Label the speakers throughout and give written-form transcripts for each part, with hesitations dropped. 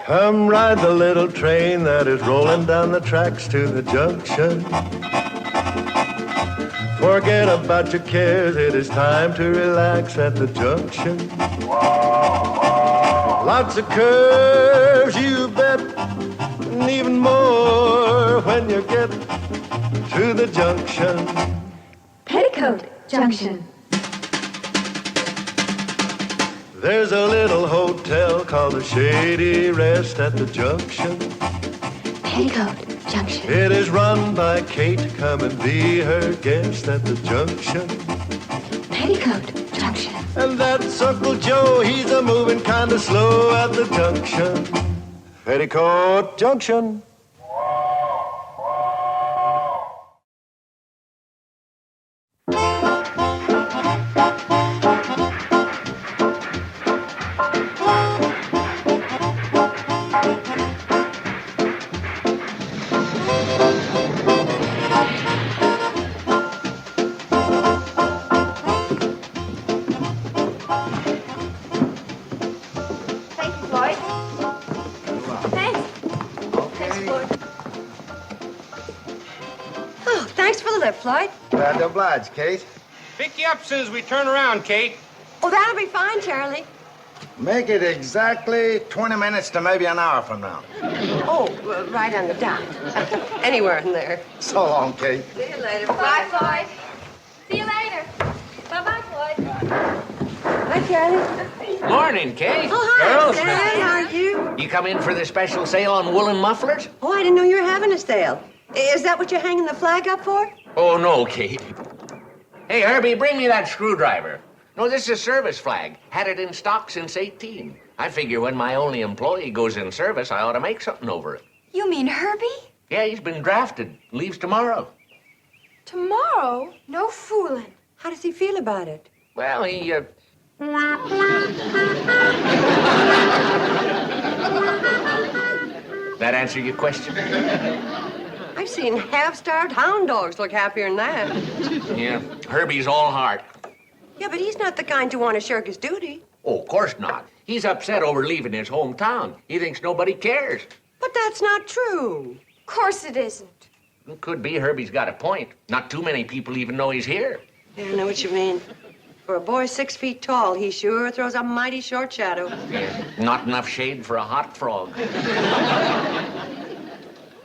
Speaker 1: Come ride the little train that is rolling down the tracks to the junction. Forget about your cares, it is time to relax at the junction. Lots of curves, you bet, and even more when you get to the junction.
Speaker 2: Petticoat Junction.
Speaker 1: There's a little hotel called the Shady Rest at the junction.
Speaker 2: Petticoat Junction.
Speaker 1: It is run by Kate. Come and be her guest at the junction.
Speaker 2: Petticoat Junction.
Speaker 1: And that's Uncle Joe. He's a moving kind of slow at the junction. Petticoat Junction.
Speaker 3: Thanks for the lift, Floyd.
Speaker 4: Glad to oblige, Kate.
Speaker 5: Pick you up as soon as we turn around, Kate.
Speaker 3: Oh, that'll be fine, Charlie.
Speaker 4: Make it exactly 20 minutes to maybe an hour from now.
Speaker 3: Oh, right on the dot. Anywhere in there.
Speaker 4: So long, Kate.
Speaker 3: See you later.
Speaker 2: Bye, Floyd. See you later. Bye-bye, Floyd.
Speaker 3: Hi, Charlie.
Speaker 5: Morning, Kate.
Speaker 3: Oh, hi,
Speaker 5: Girls.
Speaker 3: Stan. How are you?
Speaker 5: You come in for the special sale on woolen mufflers?
Speaker 3: Oh, I didn't know you were having a sale. Is that what you're hanging the flag up for?
Speaker 5: Oh, no, Kate. Hey, Herby, bring me that screwdriver. No, this is a service flag. Had it in stock since 18. I figure when my only employee goes in service, I ought to make something over it.
Speaker 2: You mean Herby?
Speaker 5: Yeah, he's been drafted. Leaves tomorrow.
Speaker 2: Tomorrow? No fooling.
Speaker 3: How does he feel about it?
Speaker 5: Well, he, That answer your question?
Speaker 3: I've seen half-starved hound dogs look happier than that.
Speaker 5: Yeah, Herby's all heart.
Speaker 3: Yeah, but he's not the kind to want to shirk his duty.
Speaker 5: Oh, of course not. He's upset over leaving his hometown. He thinks nobody cares.
Speaker 3: But that's not true.
Speaker 2: Of course it isn't.
Speaker 5: It could be Herby's got a point. Not too many people even know he's here.
Speaker 3: Yeah, I know what you mean. For a boy 6 feet tall, he sure throws a mighty short shadow.
Speaker 5: Yeah, not enough shade for a hot frog.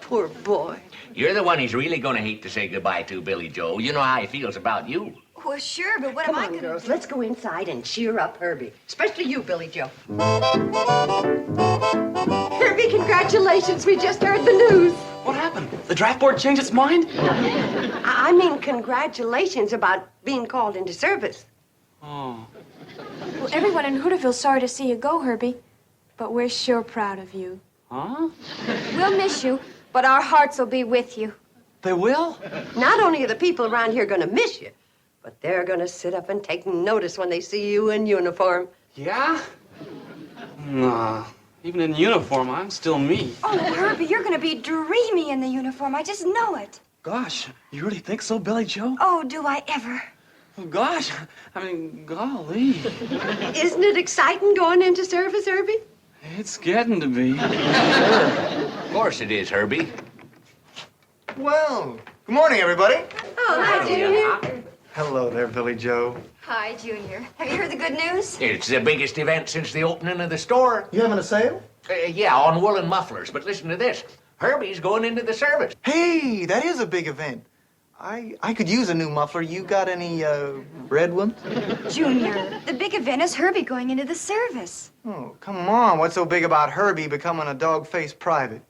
Speaker 3: Poor boy.
Speaker 5: You're the one he's really going to hate to say goodbye to, Billy Joe. You know how he feels about you.
Speaker 2: Well, sure, but what
Speaker 3: Come
Speaker 2: am I
Speaker 3: on,
Speaker 2: gonna
Speaker 3: girls,
Speaker 2: do?
Speaker 3: let's go inside and cheer up Herby. Especially you, Billy Joe. Herby, congratulations. We just heard the news.
Speaker 6: What happened? The draft board changed its mind?
Speaker 3: I mean, congratulations about being called into service.
Speaker 6: Oh.
Speaker 7: Well, everyone in Hooterville's sorry to see you go, Herby. But we're sure proud of you.
Speaker 6: Huh?
Speaker 2: We'll miss you, but our hearts will be with you.
Speaker 6: They will?
Speaker 3: Not only are the people around here going to miss you, but they're going to sit up and take notice when they see you in uniform.
Speaker 6: Yeah? Nah. Even in uniform, I'm still me.
Speaker 2: Oh, Herby, you're gonna be dreamy in the uniform. I just know it.
Speaker 6: Gosh, you really think so, Billy Joe?
Speaker 2: Oh, do I ever?
Speaker 6: Oh, gosh, I mean, golly.
Speaker 3: Isn't it exciting going into service, Herby?
Speaker 6: It's getting to be.
Speaker 5: Of course it is, Herby.
Speaker 4: Well, good morning, everybody.
Speaker 3: Oh, hi, Junior.
Speaker 4: Hello there, Billy Joe.
Speaker 2: Hi, Junior. Have you heard the good news?
Speaker 5: It's the biggest event since the opening of the store.
Speaker 4: You having a sale?
Speaker 5: Yeah, on woolen mufflers. But listen to this. Herby's going into the service.
Speaker 8: Hey, that is a big event. I could use a new muffler. You got any red ones?
Speaker 2: Junior, the big event is Herby going into the service.
Speaker 8: Oh, come on. What's so big about Herby becoming a dog-faced private?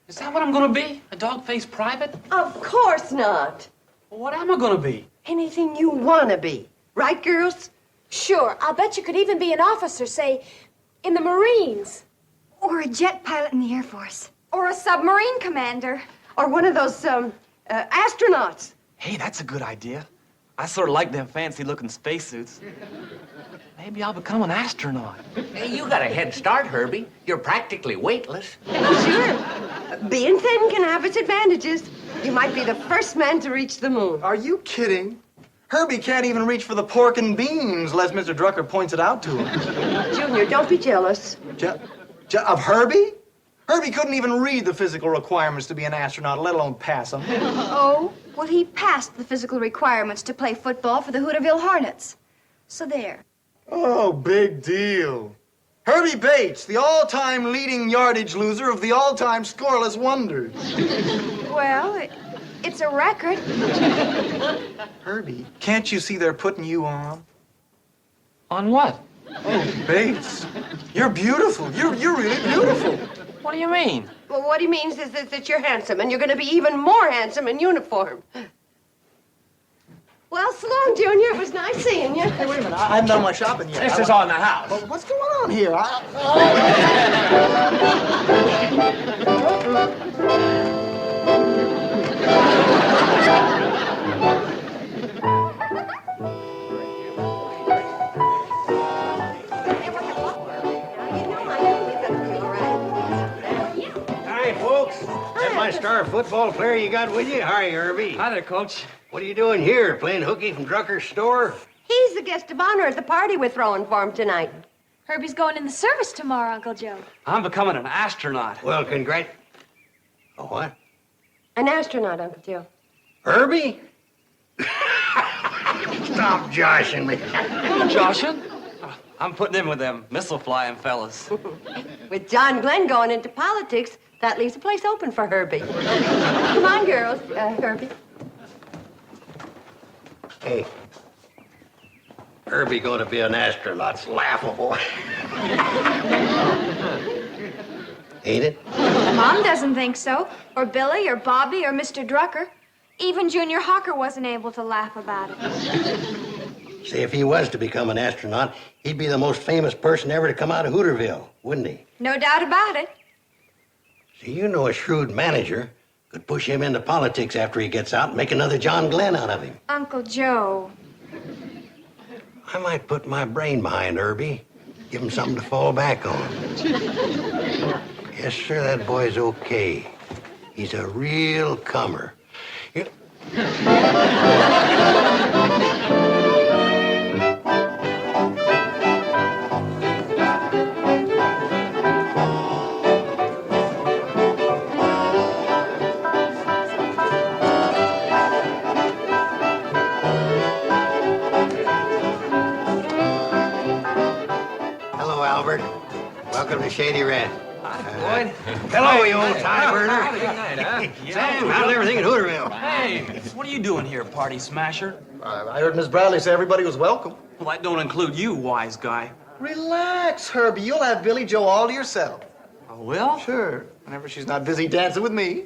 Speaker 6: Is that what I'm gonna be? A dog-faced private?
Speaker 3: Of course not.
Speaker 6: Well, what am I gonna be?
Speaker 3: Anything you want to be. Right, girls?
Speaker 7: Sure, I'll bet you could even be an officer, say, in the Marines.
Speaker 2: Or a jet pilot in the Air Force. Or a submarine commander.
Speaker 3: Or one of those, astronauts.
Speaker 6: Hey, that's a good idea. I sort of like them fancy-looking spacesuits. Maybe I'll become an astronaut.
Speaker 5: Hey, you got a head start, Herby. You're practically weightless.
Speaker 3: Sure. Being thin can have its advantages. You might be the first man to reach the moon.
Speaker 8: Are you kidding? Herby can't even reach for the pork and beans unless Mr. Drucker points it out to him.
Speaker 3: Junior, don't be jealous.
Speaker 8: Of Herby? Herby couldn't even read the physical requirements to be an astronaut, let alone pass them.
Speaker 2: Oh, well, he passed the physical requirements to play football for the Hooterville Hornets. So there.
Speaker 8: Oh, big deal. Herby Bates, the all-time leading yardage loser of the all-time scoreless wonders.
Speaker 2: Well, it's a record.
Speaker 8: Herby, can't you see they're putting you on?
Speaker 6: On what?
Speaker 8: Oh, Bates, you're beautiful. You're really beautiful.
Speaker 6: What do you mean?
Speaker 3: Well, what he means is that you're handsome, and you're going to be even more handsome in uniform. Well, so long, Junior. It was nice seeing you.
Speaker 8: Hey, wait a minute. I haven't done my shopping yet.
Speaker 6: This is on the house.
Speaker 8: Well, what's going on here?
Speaker 1: Hi, folks. That my star football player you got with you? Hi, Herby.
Speaker 6: Hi there, Coach.
Speaker 1: What are you doing here? Playing hooky from Drucker's store?
Speaker 3: He's the guest of honor at the party we're throwing for him tonight.
Speaker 7: Herbie's going in the service tomorrow, Uncle Joe.
Speaker 6: I'm becoming an astronaut.
Speaker 1: Well, Oh, what?
Speaker 3: An astronaut, Uncle Joe.
Speaker 1: Herby? Stop joshing me.
Speaker 6: Joshing? I'm putting in with them missile flying fellas.
Speaker 3: With John Glenn going into politics, that leaves a place open for Herby. Come on, girls. Herby.
Speaker 1: Hey. Herby going to be an astronaut's laughable. Ain't it?
Speaker 2: Mom doesn't think so. Or Billy, or Bobby, or Mr. Drucker. Even Junior Hawker wasn't able to laugh about it.
Speaker 1: See, if he was to become an astronaut, he'd be the most famous person ever to come out of Hooterville, wouldn't he?
Speaker 2: No doubt about it.
Speaker 1: See, you know a shrewd manager could push him into politics after he gets out and make another John Glenn out of him.
Speaker 2: Uncle Joe.
Speaker 1: I might put my brain behind Herby, give him something to fall back on. Yes, sir, that boy's okay. He's a real comer. You- Hello, Albert. Welcome to Shady Ranch.
Speaker 6: Boyd.
Speaker 1: Hello, you old time burner.
Speaker 6: Good night, huh?
Speaker 1: Sam, how's everything in Hooterville?
Speaker 6: Hey, what are you doing here, party smasher?
Speaker 8: I heard Miss Bradley say everybody was welcome.
Speaker 6: Well, that don't include you, wise guy.
Speaker 8: Relax, Herby. You'll have Billy Joe all to yourself.
Speaker 6: Oh, well?
Speaker 8: Sure. Whenever she's not busy dancing with me.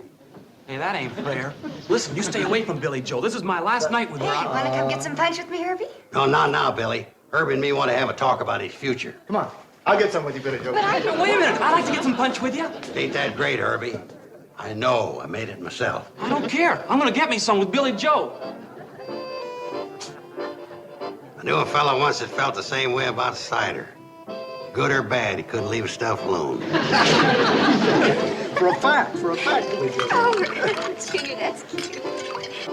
Speaker 6: Hey, that ain't fair. Listen, you stay away from Billy Joe. This is my last night with her.
Speaker 2: Hey, want to come get some punch with me, Herbie?
Speaker 1: No, not now, Billy. Herby and me want to have a talk about his future.
Speaker 8: Come on. I'll get some with you, Billy Joe.
Speaker 6: Wait a minute. I'd like to get some punch with you.
Speaker 1: Ain't that great, Herby? I know. I made it myself.
Speaker 6: I don't care. I'm gonna get me some with Billy Joe.
Speaker 1: I knew a fellow once that felt the same way about cider. Good or bad, he couldn't leave his stuff alone.
Speaker 8: For a fact, Billy Joe.
Speaker 2: Oh, Junior, that's cute.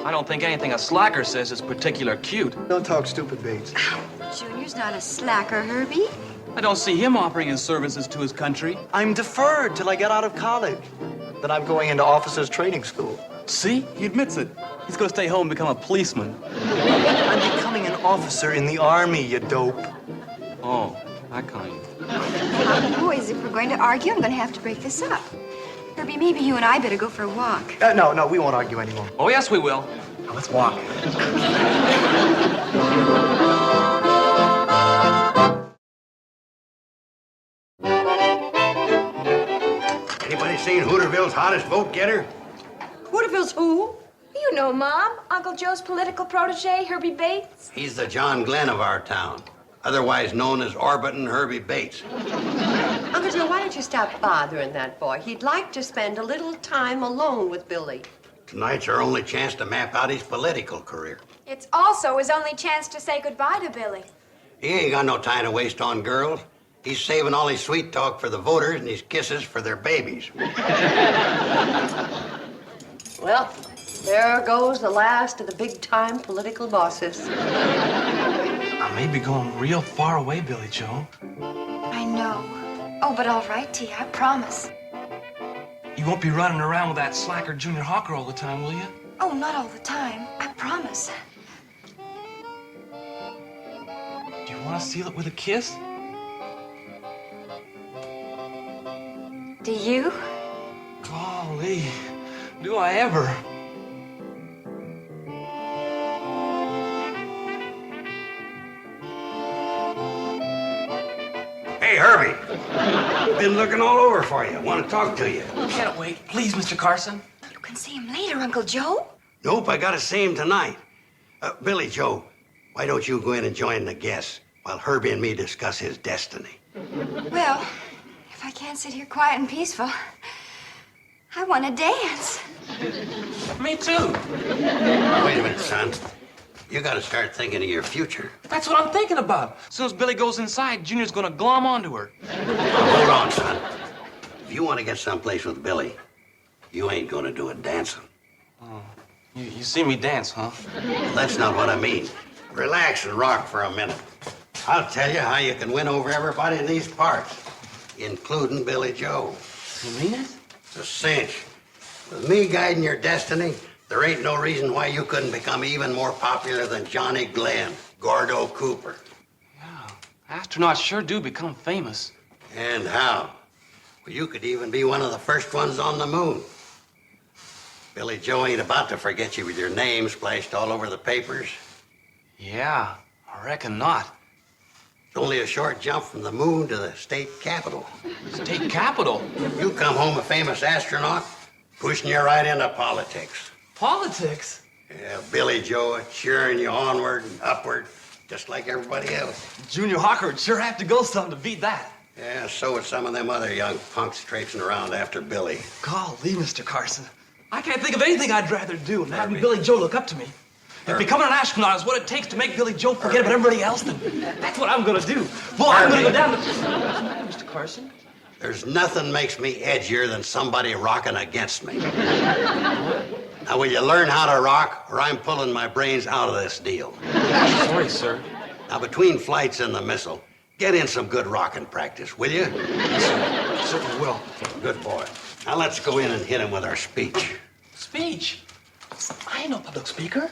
Speaker 6: I don't think anything a slacker says is particular cute.
Speaker 8: Don't talk stupid, Bates.
Speaker 2: Junior's not a slacker, Herbie.
Speaker 6: I don't see him offering his services to his country.
Speaker 8: I'm deferred till I get out of college. Then I'm going into officers' training school.
Speaker 6: See? He admits it. He's gonna stay home and become a policeman.
Speaker 8: I'm becoming an officer in the army, you dope.
Speaker 6: Oh, that kind.
Speaker 2: Boys, if we're going to argue, I'm going to have to break this up. Herbie, maybe you and I better go for a walk.
Speaker 8: No, we won't argue anymore.
Speaker 6: Oh, yes, we will.
Speaker 8: Now, let's walk.
Speaker 1: Anybody seen Hooterville's hottest vote getter?
Speaker 3: Hooterville's who?
Speaker 7: You know, Mom. Uncle Joe's political protege, Herbie Bates.
Speaker 1: He's the John Glenn of our town, otherwise known as Orbitin' Herby Bates.
Speaker 3: Uncle Joe, why don't you stop bothering that boy? He'd like to spend a little time alone with Billy.
Speaker 1: Tonight's our only chance to map out his political career.
Speaker 7: It's also his only chance to say goodbye to Billy.
Speaker 1: He ain't got no time to waste on girls. He's saving all his sweet talk for the voters and his kisses for their babies.
Speaker 3: Well, There goes the last of the big-time political bosses.
Speaker 6: I may be going real far away, Billy Joe.
Speaker 7: I know. Oh, but all right, T, I promise.
Speaker 6: You won't be running around with that slacker Junior Hawker all the time, will you?
Speaker 7: Oh, not all the time. I promise.
Speaker 6: Do you want to seal it with a kiss?
Speaker 7: Do you?
Speaker 6: Golly, do I ever?
Speaker 1: Hey, Herby. Been looking all over for you. Want to talk to you.
Speaker 6: Can't wait. Please, Mr. Carson.
Speaker 7: You can see him later, Uncle Joe.
Speaker 1: Nope, I gotta see him tonight. Billy Joe, why don't you go in and join the guests while Herby and me discuss his destiny?
Speaker 7: Well, if I can't sit here quiet and peaceful, I want to dance.
Speaker 6: Me too.
Speaker 1: Wait a minute, son. You gotta start thinking of your future.
Speaker 6: That's what I'm thinking about. As soon as Billy goes inside, Junior's gonna glom onto her.
Speaker 1: Hold on, son. If you want to get someplace with Billy, you ain't gonna do it dancing.
Speaker 6: You see me dance, huh?
Speaker 1: That's not what I mean. Relax and rock for a minute. I'll tell you how you can win over everybody in these parts, including Billy Joe.
Speaker 6: You mean it?
Speaker 1: It's a cinch. With me guiding your destiny, there ain't no reason why you couldn't become even more popular than Johnny Glenn, Gordo Cooper.
Speaker 6: Yeah. Astronauts sure do become famous.
Speaker 1: And how? Well, you could even be one of the first ones on the moon. Billy Joe ain't about to forget you with your name splashed all over the papers.
Speaker 6: Yeah, I reckon not.
Speaker 1: It's only a short jump from the moon to the state capitol.
Speaker 6: State capitol?
Speaker 1: You come home a famous astronaut, pushing you right into politics.
Speaker 6: Politics?
Speaker 1: Yeah, Billy Joe cheering you onward and upward, just like everybody else.
Speaker 6: Junior Hawker would sure have to go something to beat that.
Speaker 1: Yeah, so would some of them other young punks traipsing around after Billy.
Speaker 6: Golly, Mr. Carson. I can't think of anything I'd rather do than having Billy Joe look up to me. If becoming an astronaut is what it takes to make Billy Joe forget about everybody else, then that's what I'm gonna do. Boy, I'm gonna go down to... Mr. Carson?
Speaker 1: There's nothing makes me edgier than somebody rocking against me. Now, will you learn how to rock, or I'm pulling my brains out of this deal?
Speaker 6: Sorry, sir.
Speaker 1: Now, between flights and the missile, get in some good rocking practice, will you?
Speaker 6: Yes, sir. Certainly will.
Speaker 1: Good boy. Now, let's go in and hit him with our speech.
Speaker 6: Speech? I ain't no public speaker.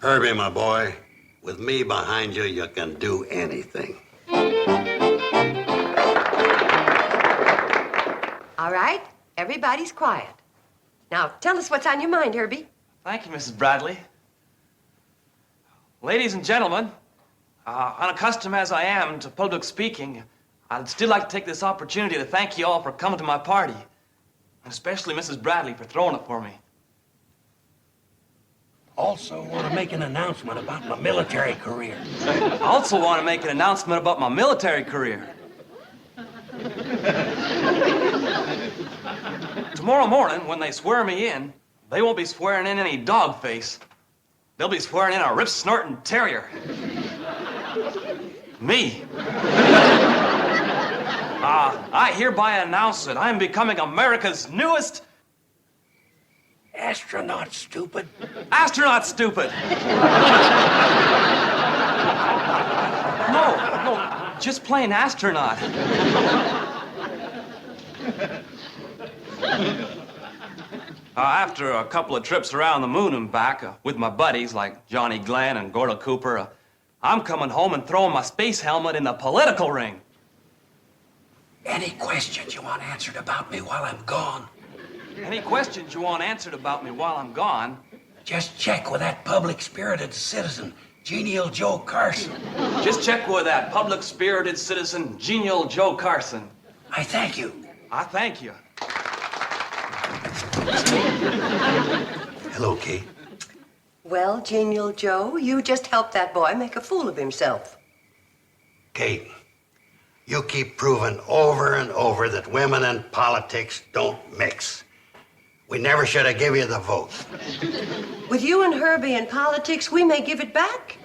Speaker 1: Herby, my boy, with me behind you, you can do anything.
Speaker 3: All right, everybody's quiet. Now, tell us what's on your mind, Herby.
Speaker 6: Thank you, Mrs. Bradley. Ladies and gentlemen, unaccustomed as I am to public speaking, I'd still like to take this opportunity to thank you all for coming to my party, and especially Mrs. Bradley for throwing it for me.
Speaker 1: Also want to make an announcement about my military career.
Speaker 6: I also want to make an announcement about my military career. Tomorrow morning, when they swear me in, they won't be swearing in any dog face. They'll be swearing in a rip-snorting terrier. Me. I hereby announce that I'm becoming America's newest...
Speaker 1: Astronaut, stupid.
Speaker 6: Astronaut, stupid. No, just plain astronaut. After a couple of trips around the moon and back with my buddies like Johnny Glenn and Gordo Cooper, I'm coming home and throwing my space helmet in the political ring.
Speaker 1: Any questions you want answered about me while I'm gone?
Speaker 6: Any questions you want answered about me while I'm gone?
Speaker 1: Just check with that public-spirited citizen, Genial Joe Carson.
Speaker 6: Just check with that public-spirited citizen, Genial Joe Carson.
Speaker 1: I thank you.
Speaker 6: I thank you.
Speaker 1: Hello, Kate.
Speaker 3: Well, Genial Joe, you just helped that boy make a fool of himself.
Speaker 1: Kate, you keep proving over and over that women and politics don't mix. We never should have given you the vote.
Speaker 3: With you and Herby in politics, we may give it back.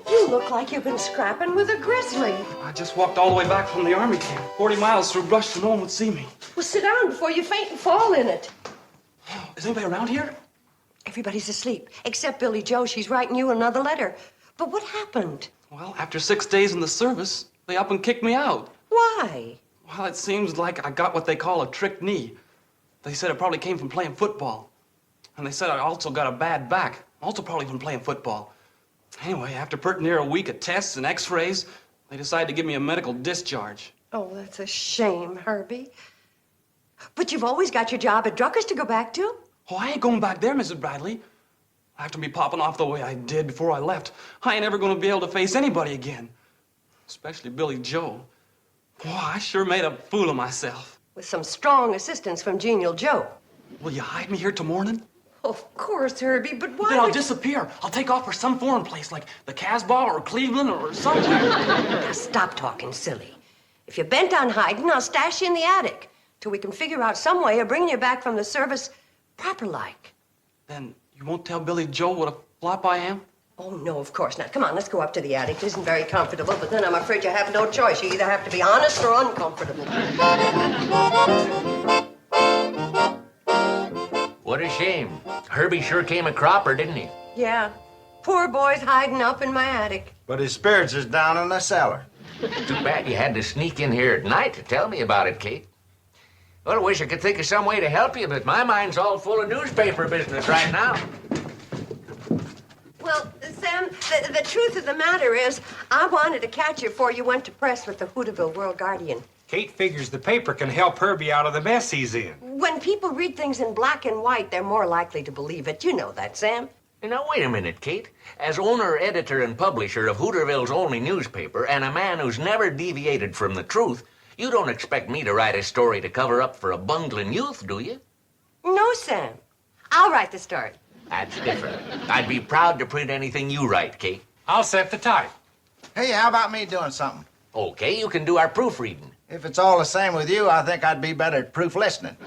Speaker 3: You look like you've been scrapping with a grizzly.
Speaker 6: I just walked all the way back from the army camp, 40 miles through brush so no one would see me.
Speaker 3: Well, sit down before you faint and fall in it.
Speaker 6: Is anybody around here?
Speaker 3: Everybody's asleep, except Billy Joe. She's writing you another letter. But what happened?
Speaker 6: Well, after 6 days in the service, they up and kicked me out.
Speaker 3: Why?
Speaker 6: Well, it seems like I got what they call a trick knee. They said it probably came from playing football. And they said I also got a bad back, also probably from playing football. Anyway, after pretty near a week of tests and x-rays, they decided to give me a medical discharge.
Speaker 3: Oh, that's a shame, Herbie. But you've always got your job at Drucker's to go back to.
Speaker 6: Oh, I ain't going back there, Mrs. Bradley. After me popping off the way I did before I left, I ain't ever going to be able to face anybody again. Especially Billy Joe. Oh, I sure made a fool of myself.
Speaker 3: With some strong assistance from Genial Joe.
Speaker 6: Will you hide me here till morning?
Speaker 3: Of course, Herbie, but why
Speaker 6: Then I'll
Speaker 3: would
Speaker 6: disappear. I'll take off for some foreign place like the Casbah or Cleveland or somewhere.
Speaker 3: Now, stop talking silly. If you're bent on hiding, I'll stash you in the attic till we can figure out some way of bringing you back from the service proper-like.
Speaker 6: Then you won't tell Billy Joe what a flop I am?
Speaker 3: Oh, no, of course not. Come on, let's go up to the attic. It isn't very comfortable, but then I'm afraid you have no choice. You either have to be honest or uncomfortable.
Speaker 5: What a shame. Herbie sure came a cropper, didn't he?
Speaker 3: Yeah, poor boy's hiding up in my attic.
Speaker 4: But his spirits is down in the cellar.
Speaker 5: Too bad you had to sneak in here at night to tell me about it, Kate. Well, I wish I could think of some way to help you, but my mind's all full of newspaper business right now.
Speaker 3: Well, Sam, the truth of the matter is, I wanted to catch you before you went to press with the Hooterville World Guardian.
Speaker 9: Kate figures the paper can help Herbie out of the mess he's in.
Speaker 3: When people read things in black and white, they're more likely to believe it. You know that, Sam.
Speaker 5: Now, wait a minute, Kate. As owner, editor, and publisher of Hooterville's only newspaper, and a man who's never deviated from the truth, you don't expect me to write a story to cover up for a bungling youth, do you?
Speaker 3: No, Sam. I'll write the story.
Speaker 5: That's different. I'd be proud to print anything you write, Kate.
Speaker 9: I'll set the type.
Speaker 4: Hey, how about me doing something?
Speaker 5: Okay, you can do our proofreading.
Speaker 4: If it's all the same with you, I think I'd be better at proof listening.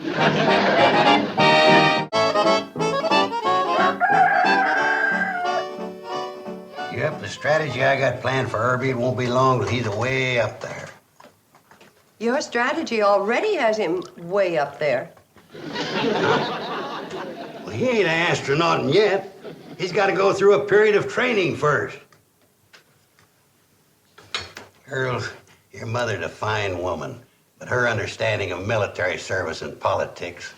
Speaker 1: Yep, the strategy I got planned for Herbie won't be long till he's way up there.
Speaker 3: Your strategy already has him way up there.
Speaker 1: Well, he ain't an astronaut yet. He's got to go through a period of training first. Earl, your mother's a fine woman, but her understanding of military service and politics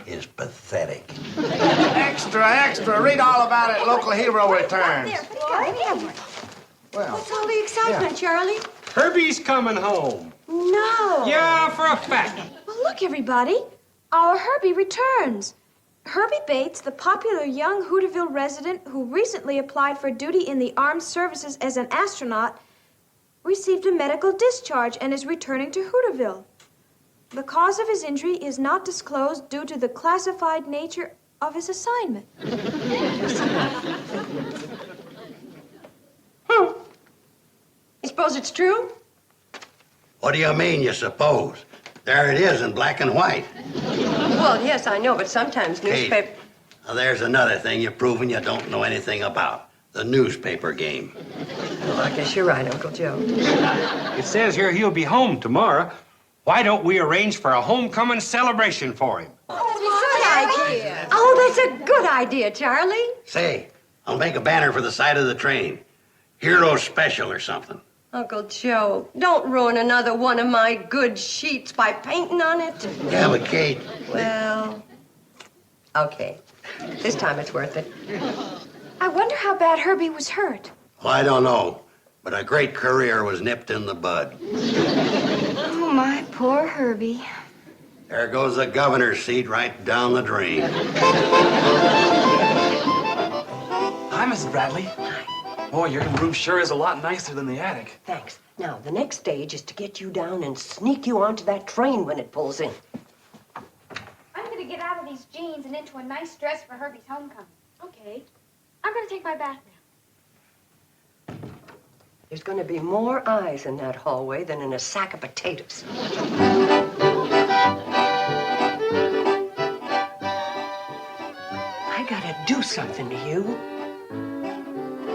Speaker 1: is pathetic.
Speaker 4: Extra, extra. Read all about it. Local hero returns. Well,
Speaker 3: What's all the excitement, Charlie?
Speaker 9: Herbie's coming home.
Speaker 3: No.
Speaker 9: Yeah, for a fact.
Speaker 7: Well, look, everybody. Our Herbie returns. Herbie Bates, the popular young Hooterville resident who recently applied for duty in the armed services as an astronaut, received a medical discharge and is returning to Hooterville. The cause of his injury is not disclosed due to the classified nature of his assignment.
Speaker 3: You suppose it's true?
Speaker 1: What do you mean, you suppose? There it is in black and white.
Speaker 3: Well, yes, I know, but sometimes
Speaker 1: Kate,
Speaker 3: newspaper...
Speaker 1: now there's another thing you're proving you don't know anything about. The newspaper game.
Speaker 3: Well, I guess you're right, Uncle Joe.
Speaker 9: It says here he'll be home tomorrow. Why don't we arrange for a homecoming celebration for him?
Speaker 3: Oh, that's a good idea, Charlie.
Speaker 1: Say, I'll make a banner for the side of the train. Hero special or something.
Speaker 3: Uncle Joe, don't ruin another one of my good sheets by painting on it.
Speaker 1: Yeah, but Kate,
Speaker 3: Well, okay. This time it's worth it.
Speaker 7: I wonder how bad Herbie was hurt.
Speaker 1: well, I don't know, but a great career was nipped in the bud.
Speaker 7: Oh, my poor Herbie.
Speaker 1: There goes the governor's seat right down the drain.
Speaker 6: Hi, Mrs. Bradley. Boy, your room sure is a lot nicer than the attic.
Speaker 3: Thanks. Now, the next stage is to get you down and sneak you onto that train when it pulls in.
Speaker 2: I'm gonna get out of these jeans and into a nice dress for Herbie's homecoming. Okay. I'm gonna take my bath now.
Speaker 3: There's going to be more eyes in that hallway than in a sack of potatoes. I gotta do something to you.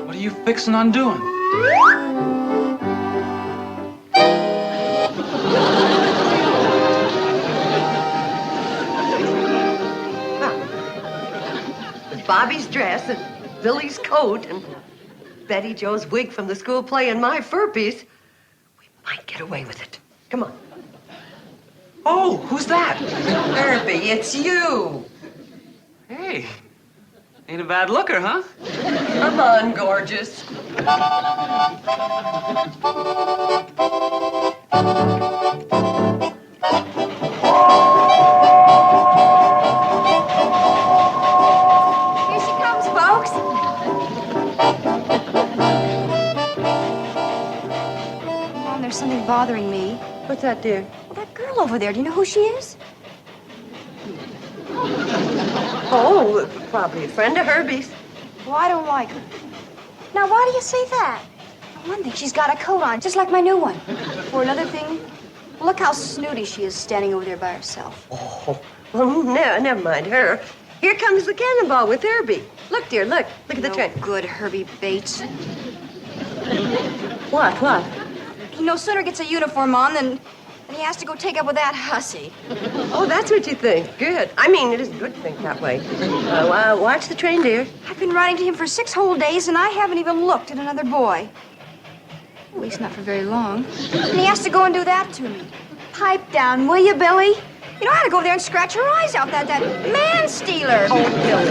Speaker 6: What are are you fixing on doing?
Speaker 3: With Bobby's dress and Billy's coat and Betty Jo's wig from the school play and my fur piece, we might get away with it. Come on.
Speaker 6: Oh, who's that?
Speaker 3: Herby, it's you.
Speaker 6: Hey, ain't a bad looker, huh?
Speaker 3: Come on, gorgeous.
Speaker 2: Here she comes, folks. Mom, there's something bothering me.
Speaker 3: What's that, dear?
Speaker 2: Well, that girl over there, do you know who she is?
Speaker 3: Oh, probably a friend of Herby's.
Speaker 2: Well, I don't like her. Now, why do you say that? For one thing, she's got a coat on, just like my new one. For another thing, look how snooty she is standing over there by herself.
Speaker 3: Oh, well, never mind her. Here comes the cannonball with Herby. Look, dear, look. Look at the train.
Speaker 2: Good, Herby Bates.
Speaker 3: What?
Speaker 2: He no sooner gets a uniform on than he has to go take up with that hussy.
Speaker 3: Oh, that's what you think. Good. I mean, it is good to think that way. Watch the train, dear.
Speaker 2: I've been writing to him for 6 whole days, and I haven't even looked at another boy. At least not for very long. And he has to go and do that to me. Pipe down, will you, Billy? You know, I had to go over there and scratch her eyes out, that man-stealer.
Speaker 3: Oh, Billy.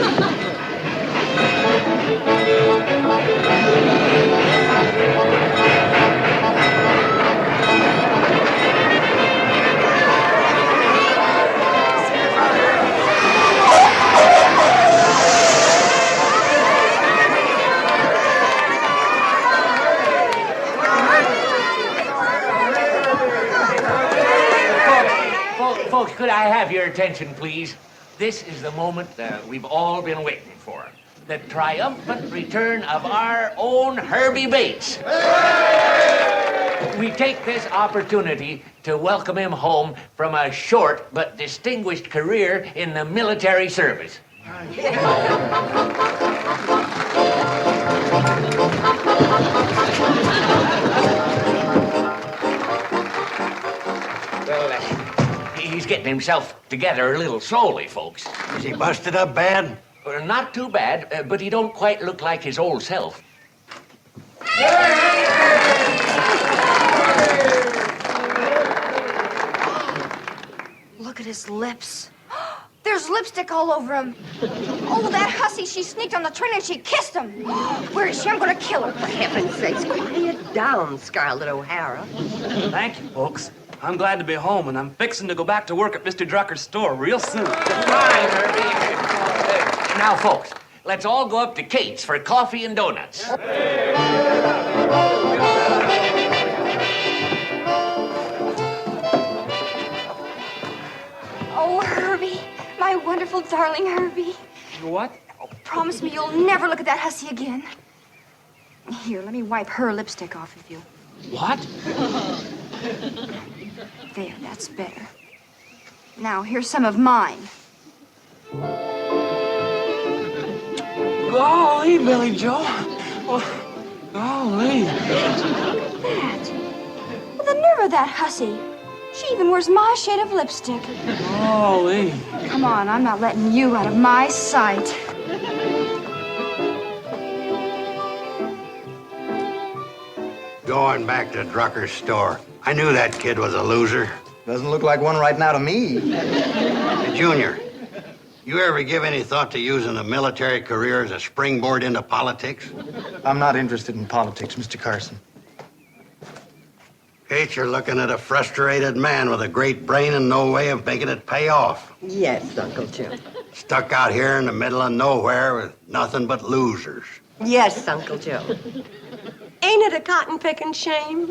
Speaker 5: Folks, could I have your attention, please? This is the moment we've all been waiting for. The triumphant return of our own Herby Bates. We take this opportunity to welcome him home from a short but distinguished career in the military service. He's getting himself together a little slowly, folks.
Speaker 1: Is he busted up bad?
Speaker 5: Not too bad, but he don't quite look like his old self.
Speaker 2: Look at his lips. There's lipstick all over him. Oh, that hussy, she sneaked on the train and she kissed him. Where is she? I'm gonna kill her.
Speaker 3: For heaven's sakes, quiet down, Scarlett O'Hara.
Speaker 6: Thank you, folks. I'm glad to be home, and I'm fixing to go back to work at Mr. Drucker's store real soon.
Speaker 5: Fine, Herby. Now, folks, let's all go up to Kate's for coffee and donuts.
Speaker 2: Oh, Herby, my wonderful darling Herby.
Speaker 6: What?
Speaker 2: Promise me you'll never look at that hussy again. Here, let me wipe her lipstick off of you.
Speaker 6: What?
Speaker 2: There, that's better. Now, here's some of mine.
Speaker 6: Golly, Billy Joe. Oh, golly.
Speaker 2: Look at that. Well, the nerve of that hussy. She even wears my shade of lipstick.
Speaker 6: Golly.
Speaker 2: Come on, I'm not letting you out of my sight.
Speaker 1: Going back to Drucker's store. I knew that kid was a loser.
Speaker 8: Doesn't look like one right now to me.
Speaker 1: Hey, Junior, you ever give any thought to using a military career as a springboard into politics?
Speaker 8: I'm not interested in politics, Mr. Carson.
Speaker 1: Kate, you're looking at a frustrated man with a great brain and no way of making it pay off.
Speaker 3: Yes, Uncle Joe.
Speaker 1: Stuck out here in the middle of nowhere with nothing but losers.
Speaker 3: Yes, Uncle Joe. Ain't it a cotton-picking shame?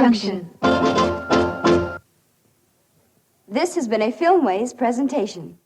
Speaker 2: Junction. This has been a Filmways presentation.